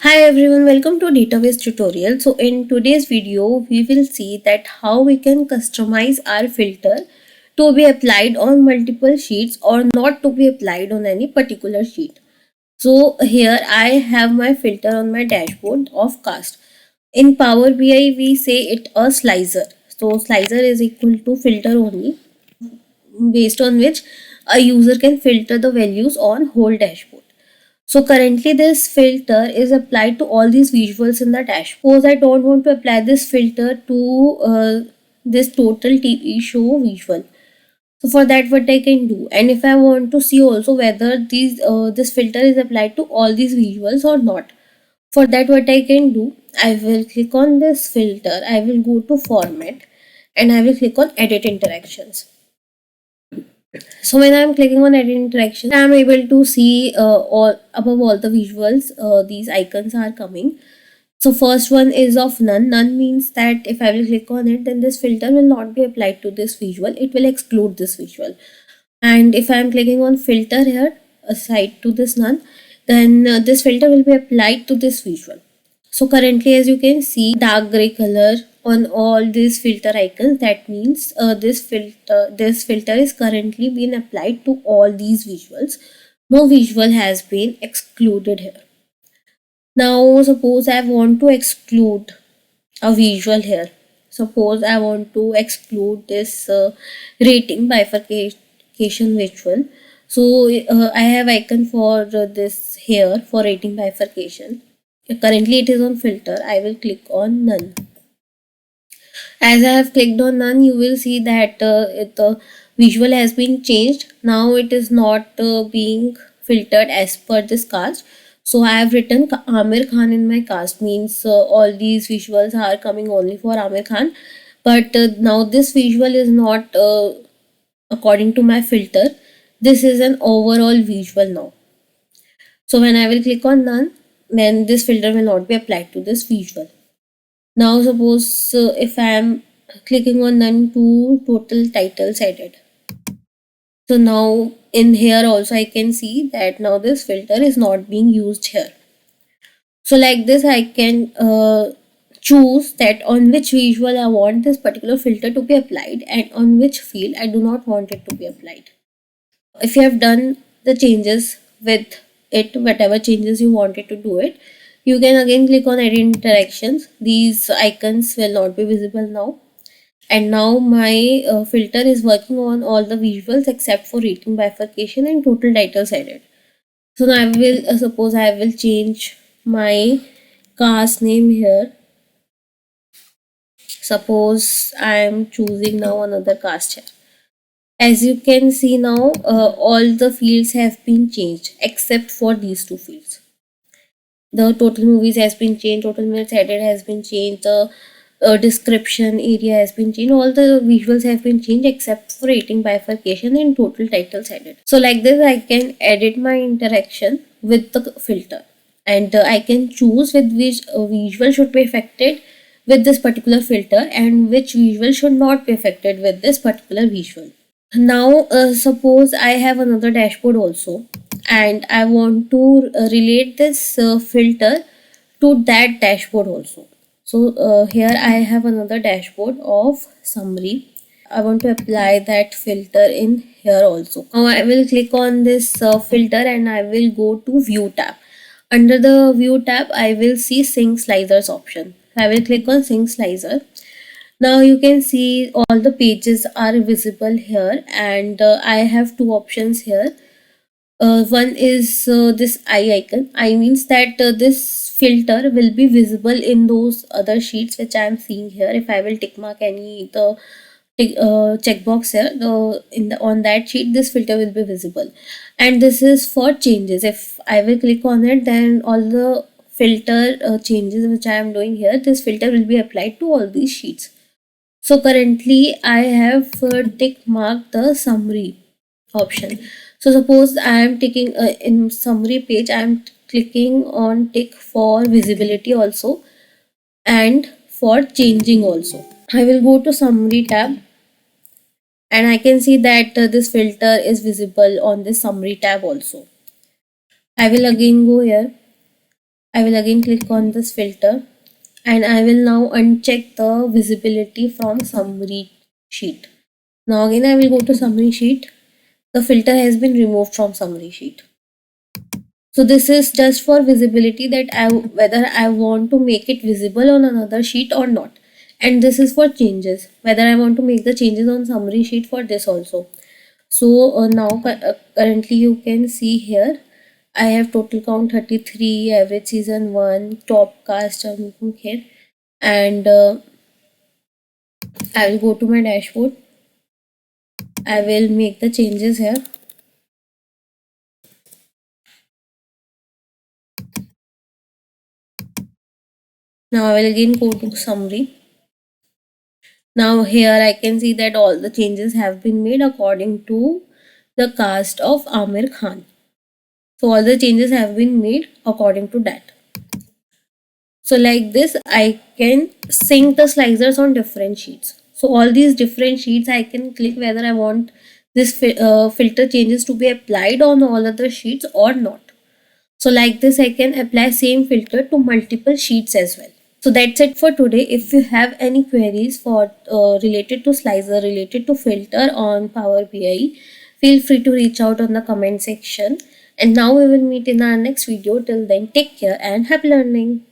Hi everyone, welcome to database tutorial. So in today's video, we will see that how we can customize our filter to be applied on multiple sheets or not to be applied on any particular sheet. So here I have my filter on my dashboard of cast. In Power BI, we say it a slicer. So slicer is equal to filter only, based on which a user can filter the values on whole dashboard. So currently this filter is applied to all these visuals in the dashboard. Suppose I don't want to apply this filter to this total TV show visual. So for that what I can do, and if I want to see also whether this filter is applied to all these visuals or not. For that what I can do, I will click on this filter, I will go to format and I will click on edit interactions. So when I'm clicking on edit interaction, I'm able to see all above all the visuals, these icons are coming. So first one is of none. None means that if I will click on it, then this filter will not be applied to this visual. It will exclude this visual. And if I'm clicking on filter here, aside to this none, then this filter will be applied to this visual. So currently, as you can see, dark gray color on all these filter icons. That means this filter is currently being applied to all these visuals. No visual has been excluded here. Now suppose I want to exclude a visual here. Suppose I want to exclude this rating bifurcation visual. So I have icon for this here for rating bifurcation. Currently it is on filter. I will click on none. As I have clicked on none, you will see that the visual has been changed. Now it is not being filtered as per this cast. So I have written Amir Khan in my cast, means all these visuals are coming only for Amir Khan. But now this visual is not according to my filter. This is an overall visual now. So when I will click on none, then this filter will not be applied to this visual. Now suppose if I am clicking on none to total titles added. So now in here also I can see that now this filter is not being used here. So like this I can choose that on which visual I want this particular filter to be applied and on which field I do not want it to be applied. If you have done the changes with it, whatever changes you wanted to do it, you can again click on edit interactions. These icons will not be visible now, and now my filter is working on all the visuals except for rating bifurcation and total titles added. So now I will suppose I will change my cast name here. Suppose I am choosing now another cast here. As you can see now, all the fields have been changed except for these two fields. The total movies has been changed, total minutes added has been changed, the description area has been changed, all the visuals have been changed except for rating bifurcation and total titles added. So like this I can edit my interaction with the filter, and I can choose with which visual should be affected with this particular filter and which visual should not be affected with this particular visual. Now suppose I have another dashboard also and I want to relate this filter to that dashboard also. So here I have another dashboard of summary. I want to apply that filter in here also. Now I will click on this filter and I will go to view tab. Under the view tab I will see sync slicers option. I will click on sync slicer. Now you can see all the pages are visible here, and I have two options here. One is this eye icon. I means that this filter will be visible in those other sheets which I am seeing here. If I will tick mark any the checkbox here, the in the on that sheet this filter will be visible, and this is for changes. If I will click on it, then all the filter changes which I am doing here, this filter will be applied to all these sheets. So currently I have tick marked the summary option. So suppose I am taking in summary page, I am clicking on tick for visibility also and for changing also. I will go to summary tab and I can see that this filter is visible on this summary tab also. I will again go here. I will again click on this filter, and I will now uncheck the visibility from summary sheet. Now again I will go to summary sheet. The filter has been removed from summary sheet. So this is just for visibility, that whether I want to make it visible on another sheet or not. And this is for changes, whether I want to make the changes on summary sheet for this also. So now currently you can see here I have total count 33, average season 1, top cast here, and I will go to my dashboard. I will make the changes here. Now I will again go to summary. Now here I can see that all the changes have been made according to the cast of Aamir Khan. So all the changes have been made according to that. So like this I can sync the slicers on different sheets. So all these different sheets I can click whether I want this filter changes to be applied on all other sheets or not. So like this I can apply same filter to multiple sheets as well. So that's it for today. If you have any queries for related to slicer, related to filter on Power BI, feel free to reach out on the comment section. And now we will meet in our next video. Till then, take care and happy learning.